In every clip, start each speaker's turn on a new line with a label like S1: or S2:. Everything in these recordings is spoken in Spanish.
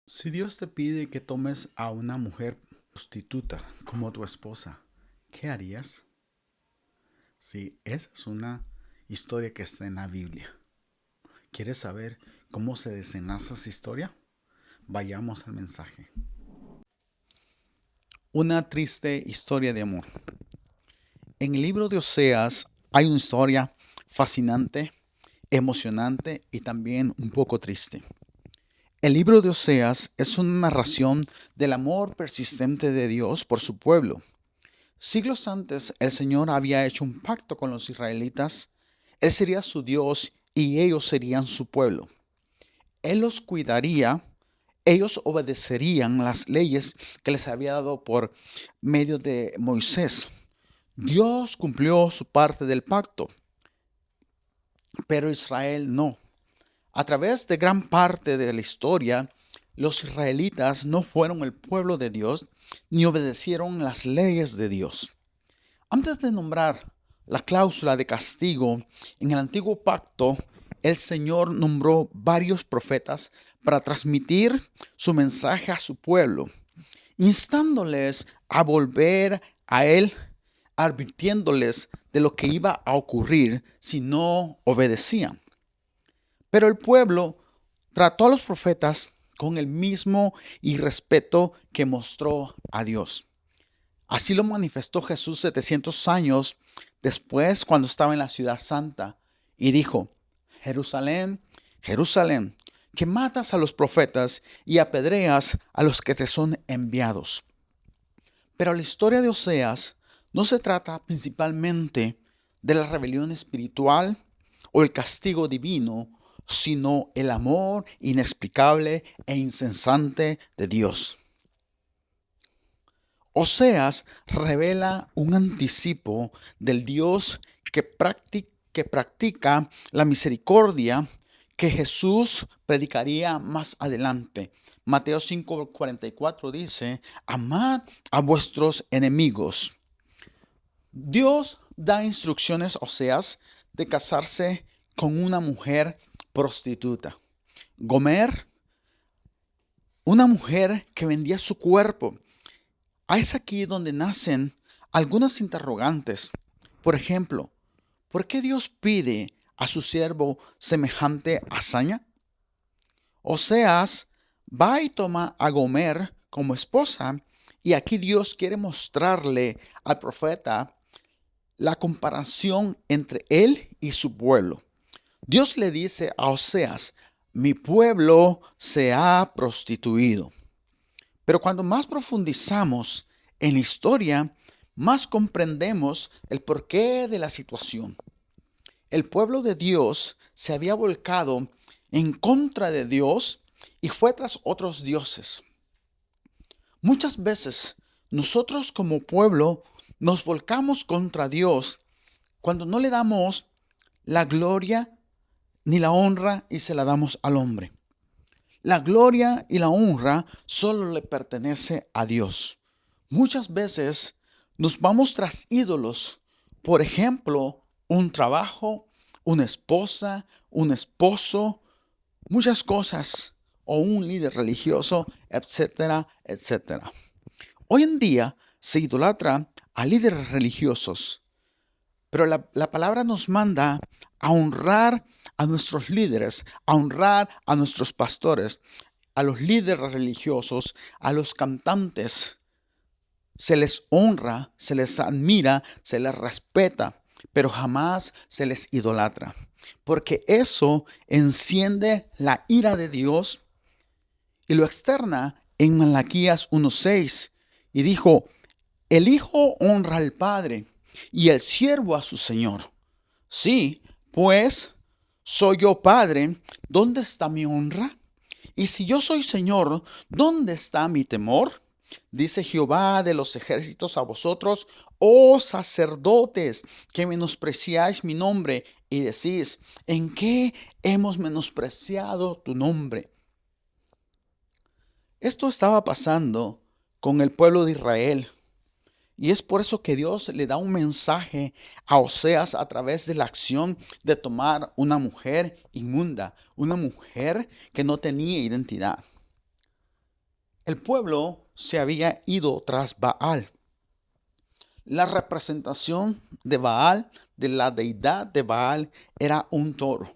S1: Si Dios te pide que tomes a una mujer prostituta como tu esposa, ¿qué harías? Sí, esa es una historia que está en la Biblia. ¿Quieres saber cómo se desenlaza esa historia? Vayamos al mensaje. Una triste historia de amor. En el libro de Oseas hay una historia fascinante, emocionante y también un poco triste. El libro de Oseas es una narración del amor persistente de Dios por su pueblo. Siglos antes, el Señor había hecho un pacto con los israelitas. Él sería su Dios y ellos serían su pueblo. Él los cuidaría, ellos obedecerían las leyes que les había dado por medio de Moisés. Dios cumplió su parte del pacto, pero Israel no. A través de gran parte de la historia, los israelitas no fueron el pueblo de Dios ni obedecieron las leyes de Dios. Antes de nombrar la cláusula de castigo en el antiguo pacto, el Señor nombró varios profetas para transmitir su mensaje a su pueblo, instándoles a volver a Él, advirtiéndoles de lo que iba a ocurrir si no obedecían. Pero el pueblo trató a los profetas con el mismo irrespeto que mostró a Dios. Así lo manifestó Jesús 700 años después cuando estaba en la ciudad santa y dijo: Jerusalén, Jerusalén, que matas a los profetas y apedreas a los que te son enviados. Pero la historia de Oseas no se trata principalmente de la rebelión espiritual o el castigo divino, sino el amor inexplicable e insensante de Dios. Oseas revela un anticipo del Dios que practica la misericordia que Jesús predicaría más adelante. Mateo 5:44 dice: amad a vuestros enemigos. Dios da instrucciones a Oseas de casarse con una mujer prostituta. Gomer, una mujer que vendía su cuerpo. Es aquí donde nacen algunas interrogantes. Por ejemplo, ¿por qué Dios pide a su siervo semejante hazaña? Oseas va y toma a Gomer como esposa, y aquí Dios quiere mostrarle al profeta la comparación entre él y su pueblo. Dios le dice a Oseas: mi pueblo se ha prostituido. Pero cuando más profundizamos en la historia, más comprendemos el porqué de la situación. El pueblo de Dios se había volcado en contra de Dios y fue tras otros dioses. Muchas veces nosotros como pueblo nos volcamos contra Dios cuando no le damos la gloria ni la honra y se la damos al hombre. La gloria y la honra solo le pertenece a Dios. Muchas veces nos vamos tras ídolos, por ejemplo, un trabajo, una esposa, un esposo, muchas cosas, o un líder religioso, etcétera, etcétera. Hoy en día se idolatra a líderes religiosos, pero la palabra nos manda a honrar a nuestros líderes, a honrar a nuestros pastores, a los líderes religiosos, a los cantantes. Se les honra, se les admira, se les respeta, pero jamás se les idolatra, porque eso enciende la ira de Dios y lo externa en Malaquías 1:6 y dijo: el hijo honra al padre y el siervo a su señor. Sí, pues soy yo padre, ¿dónde está mi honra? Y si yo soy señor, ¿dónde está mi temor? Dice Jehová de los ejércitos a vosotros, oh sacerdotes, que menospreciáis mi nombre y decís: ¿en qué hemos menospreciado tu nombre? Esto estaba pasando con el pueblo de Israel. Y es por eso que Dios le da un mensaje a Oseas a través de la acción de tomar una mujer inmunda, una mujer que no tenía identidad. El pueblo se había ido tras Baal. La representación de Baal, de la deidad de Baal, era un toro.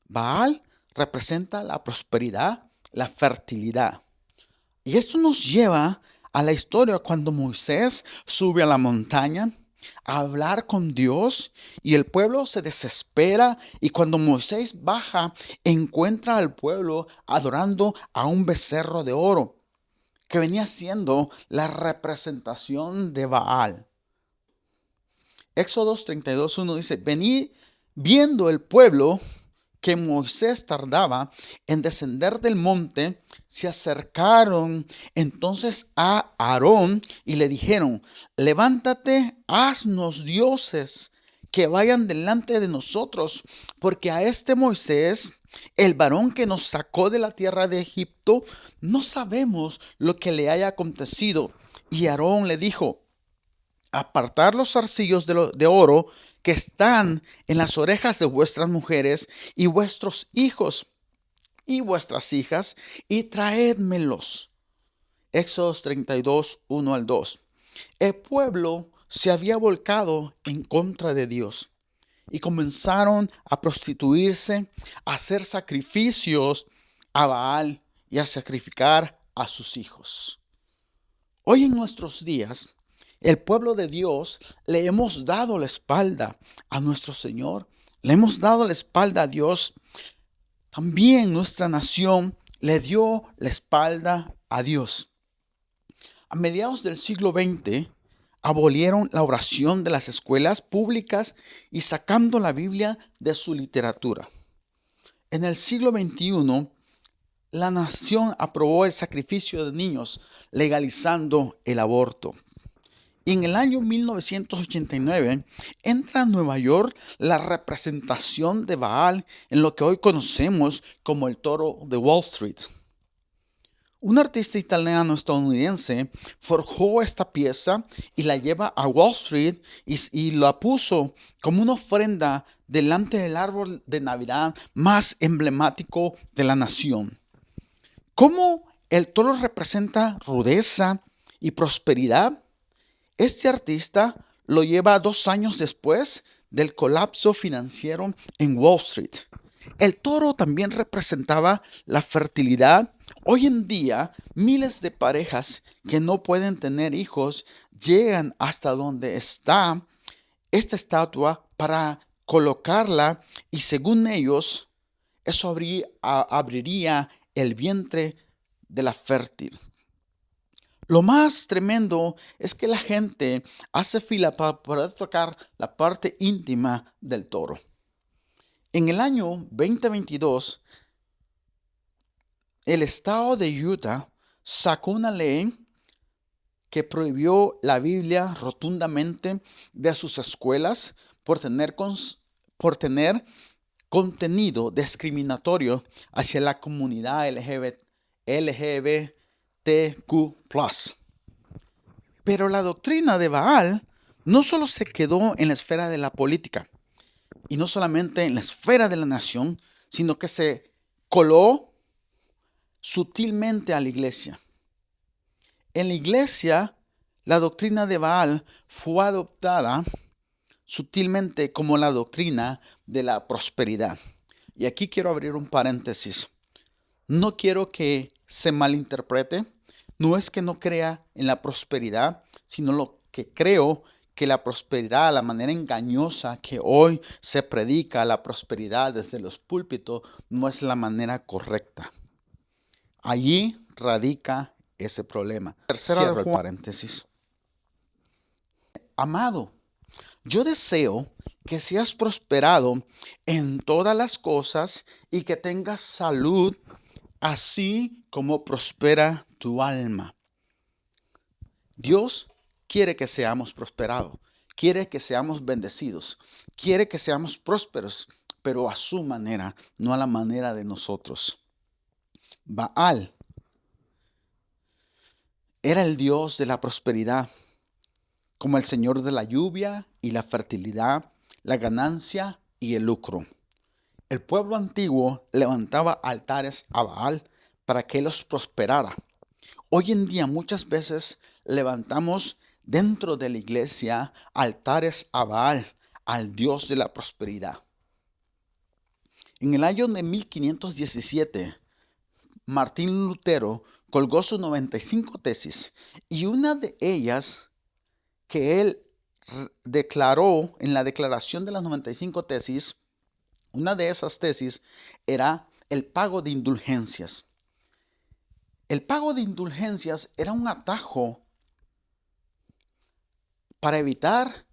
S1: Baal representa la prosperidad, la fertilidad. Y esto nos lleva a la historia cuando Moisés sube a la montaña a hablar con Dios y el pueblo se desespera, y cuando Moisés baja encuentra al pueblo adorando a un becerro de oro que venía siendo la representación de Baal. Éxodo 32:1 dice: vení viendo el pueblo que Moisés tardaba en descender del monte, se acercaron entonces a Aarón y le dijeron: levántate, haznos dioses que vayan delante de nosotros, porque a este Moisés, el varón que nos sacó de la tierra de Egipto, no sabemos lo que le haya acontecido. Y Aarón le dijo: apartar los zarcillos de oro que están en las orejas de vuestras mujeres y vuestros hijos y vuestras hijas, y traédmelos. Éxodo 32:1-2. El pueblo se había volcado en contra de Dios y comenzaron a prostituirse, a hacer sacrificios a Baal y a sacrificar a sus hijos. Hoy en nuestros días, el pueblo de Dios le hemos dado la espalda a nuestro Señor, le hemos dado la espalda a Dios. También nuestra nación le dio la espalda a Dios. A mediados del siglo XX, abolieron la oración de las escuelas públicas y sacando la Biblia de su literatura. En el siglo XXI, la nación aprobó el sacrificio de niños, legalizando el aborto. Y en el año 1989 entra a Nueva York la representación de Baal en lo que hoy conocemos como el toro de Wall Street. Un artista italiano-estadounidense forjó esta pieza y la lleva a Wall Street y la puso como una ofrenda delante del árbol de Navidad más emblemático de la nación. ¿Cómo el toro representa rudeza y prosperidad? Este artista lo lleva 2 años después del colapso financiero en Wall Street. El toro también representaba la fertilidad. Hoy en día, miles de parejas que no pueden tener hijos llegan hasta donde está esta estatua para colocarla, y según ellos, eso abriría el vientre de la fértil. Lo más tremendo es que la gente hace fila para poder tocar la parte íntima del toro. En el año 2022, el estado de Utah sacó una ley que prohibió la Biblia rotundamente de sus escuelas por tener contenido discriminatorio hacia la comunidad LGBTQ+. Pero la doctrina de Baal no solo se quedó en la esfera de la política y no solamente en la esfera de la nación, sino que se coló sutilmente a la iglesia. En la iglesia, la doctrina de Baal fue adoptada sutilmente como la doctrina de la prosperidad. Y aquí quiero abrir un paréntesis. No quiero que se malinterprete. No es que no crea en la prosperidad, sino lo que creo que la prosperidad, la manera engañosa que hoy se predica la prosperidad desde los púlpitos, no es la manera correcta. Allí radica ese problema. Cierro el paréntesis. Amado, yo deseo que seas prosperado en todas las cosas y que tengas salud, así como prospera tu alma. Dios quiere que seamos prosperados, quiere que seamos bendecidos, quiere que seamos prósperos, pero a su manera, no a la manera de nosotros. Baal era el Dios de la prosperidad, como el Señor de la lluvia y la fertilidad, la ganancia y el lucro. El pueblo antiguo levantaba altares a Baal para que los prosperara. Hoy en día muchas veces levantamos dentro de la iglesia altares a Baal, al Dios de la prosperidad. En el año de 1517, Martín Lutero colgó sus 95 tesis y una de ellas que él declaró en la declaración de las 95 tesis, una de esas tesis era el pago de indulgencias. El pago de indulgencias era un atajo para evitar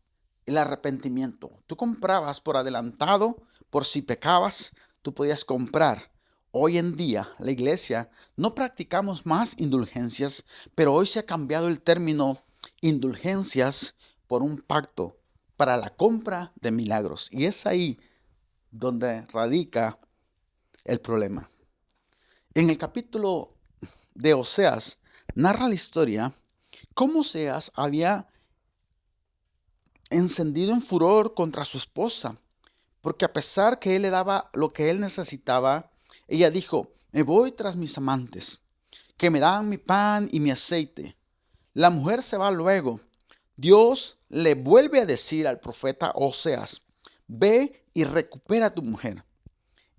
S1: el arrepentimiento. Tú comprabas por adelantado, por si pecabas, tú podías comprar. Hoy en día, la iglesia no practicamos más indulgencias, pero hoy se ha cambiado el término indulgencias por un pacto para la compra de milagros. Y es ahí donde radica el problema. En el capítulo de Oseas narra la historia cómo Oseas había encendido en furor contra su esposa, porque a pesar que él le daba lo que él necesitaba, ella dijo: me voy tras mis amantes, que me dan mi pan y mi aceite. La mujer se va luego. Dios le vuelve a decir al profeta Oseas: ve y recupera a tu mujer.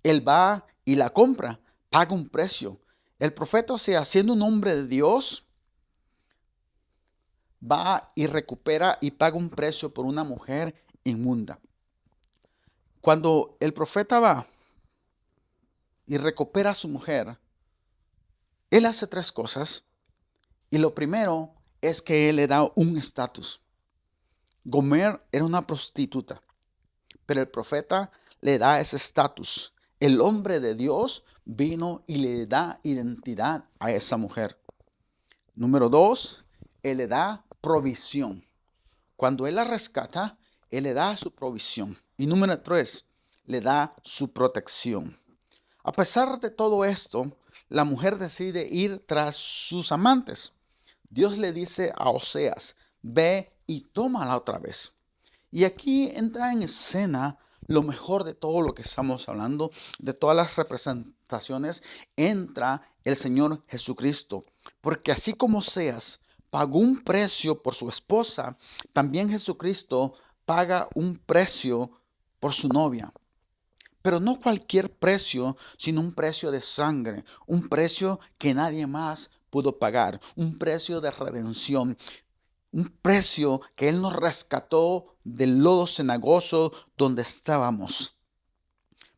S1: Él va y la compra, paga un precio. El profeta Oseas, siendo un hombre de Dios, va y recupera y paga un precio por una mujer inmunda. Cuando el profeta va y recupera a su mujer, él hace tres cosas. Y lo primero es que él le da un estatus. Gomer era una prostituta, pero el profeta le da ese estatus. El hombre de Dios vino y le da identidad a esa mujer. Número dos, él le da provisión. Cuando él la rescata, él le da su provisión. Y número tres, le da su protección. A pesar de todo esto, la mujer decide ir tras sus amantes. Dios le dice a Oseas: ve y tómala otra vez. Y aquí entra en escena lo mejor de todo lo que estamos hablando, de todas las representaciones, entra el Señor Jesucristo. Porque así como Oseas pagó un precio por su esposa, también Jesucristo paga un precio por su novia. Pero no cualquier precio, sino un precio de sangre, un precio que nadie más pudo pagar, un precio de redención, un precio que Él nos rescató del lodo cenagoso donde estábamos.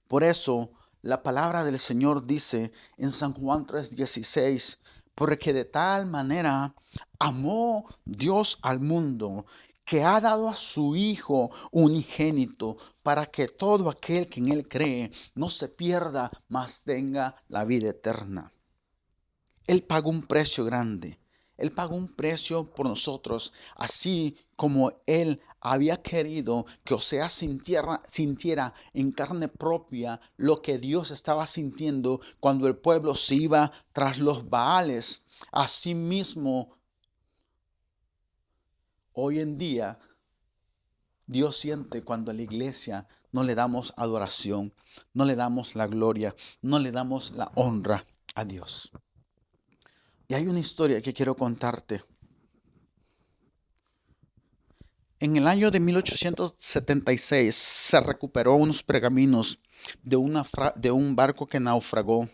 S1: Por eso la palabra del Señor dice en San Juan 3:16, porque de tal manera amó Dios al mundo, que ha dado a su Hijo unigénito, para que todo aquel que en Él cree no se pierda, mas tenga la vida eterna. Él pagó un precio grande. Él pagó un precio por nosotros, así como Él había querido que Oseas sintiera en carne propia lo que Dios estaba sintiendo cuando el pueblo se iba tras los Baales. Asimismo, hoy en día, Dios siente cuando a la iglesia no le damos adoración, no le damos la gloria, no le damos la honra a Dios. Y hay una historia que quiero contarte. En el año de 1876 se recuperó unos pergaminos de un barco que naufragó.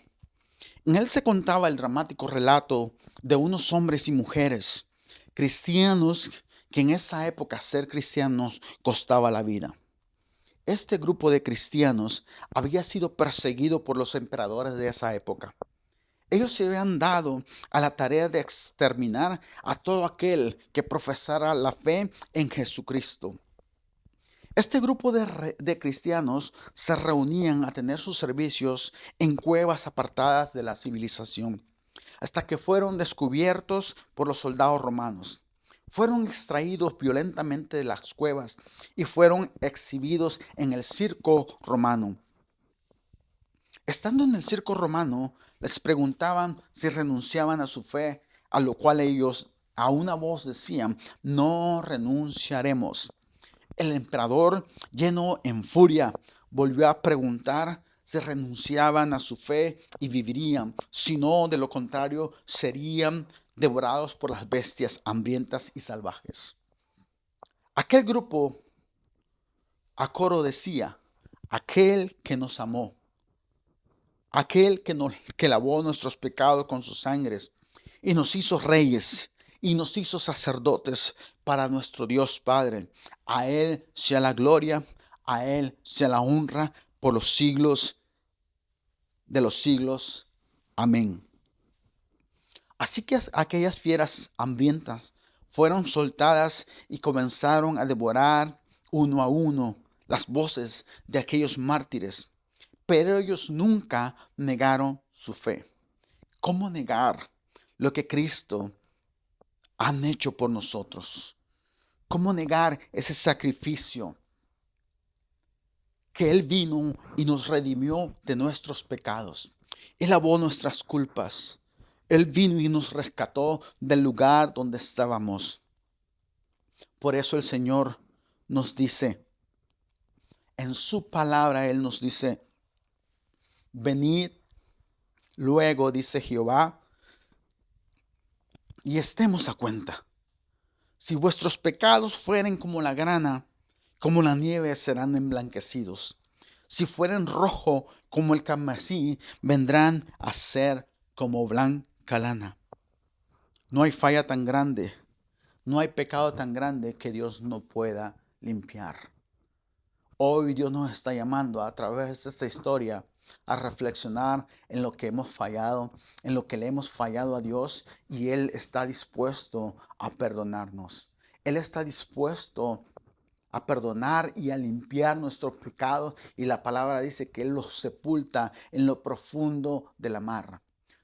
S1: En él se contaba el dramático relato de unos hombres y mujeres cristianos que en esa época ser cristianos costaba la vida. Este grupo de cristianos había sido perseguido por los emperadores de esa época. Ellos se habían dado a la tarea de exterminar a todo aquel que profesara la fe en Jesucristo. Este grupo de cristianos se reunían a tener sus servicios en cuevas apartadas de la civilización, hasta que fueron descubiertos por los soldados romanos. Fueron extraídos violentamente de las cuevas y fueron exhibidos en el circo romano. Estando en el circo romano, les preguntaban si renunciaban a su fe, a lo cual ellos a una voz decían: no renunciaremos. El emperador, lleno en furia, volvió a preguntar se renunciaban a su fe y vivirían, sino de lo contrario serían devorados por las bestias hambrientas y salvajes. Aquel grupo a coro decía, aquel que nos amó, aquel que lavó nuestros pecados con sus sangres y nos hizo reyes y nos hizo sacerdotes para nuestro Dios Padre. A Él sea la gloria, a Él sea la honra por los siglos de los siglos. Amén. Así que aquellas fieras hambrientas fueron soltadas y comenzaron a devorar uno a uno las voces de aquellos mártires, pero ellos nunca negaron su fe. ¿Cómo negar lo que Cristo ha hecho por nosotros? ¿Cómo negar ese sacrificio que Él vino y nos redimió de nuestros pecados? Él lavó nuestras culpas. Él vino y nos rescató del lugar donde estábamos. Por eso el Señor nos dice, en su palabra Él nos dice, venid luego, dice Jehová, y estemos a cuenta. Si vuestros pecados fueren como la grana, como la nieve serán emblanquecidos. Si fueren rojo como el carmesí, vendrán a ser como blanca lana. No hay falla tan grande, no hay pecado tan grande que Dios no pueda limpiar. Hoy Dios nos está llamando a través de esta historia a reflexionar en lo que hemos fallado, en lo que le hemos fallado a Dios, y Él está dispuesto a perdonarnos. Él está dispuesto a perdonar y a limpiar nuestros pecados, y la palabra dice que Él los sepulta en lo profundo de la mar.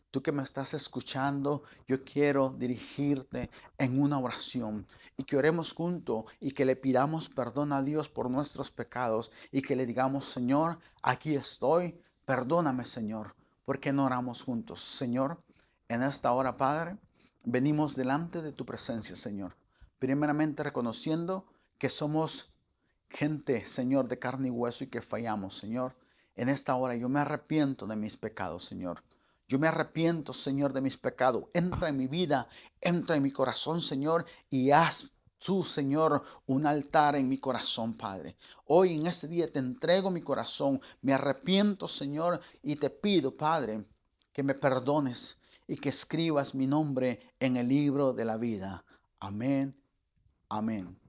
S1: Tú que me estás escuchando, yo quiero dirigirte en una oración y que oremos juntos y que le pidamos perdón a Dios por nuestros pecados y que le digamos, Señor, aquí estoy, perdóname, Señor. ¿Por qué no oramos juntos? Señor, en esta hora, Padre, venimos delante de tu presencia, Señor. Primeramente reconociendo que somos gente, Señor, de carne y hueso y que fallamos, Señor. En esta hora yo me arrepiento de mis pecados, Señor. Yo me arrepiento, Señor, de mis pecados. Entra en mi vida, entra en mi corazón, Señor, y haz tú, Señor, un altar en mi corazón, Padre. Hoy en este día te entrego mi corazón. Me arrepiento, Señor, y te pido, Padre, que me perdones y que escribas mi nombre en el libro de la vida. Amén. Amén.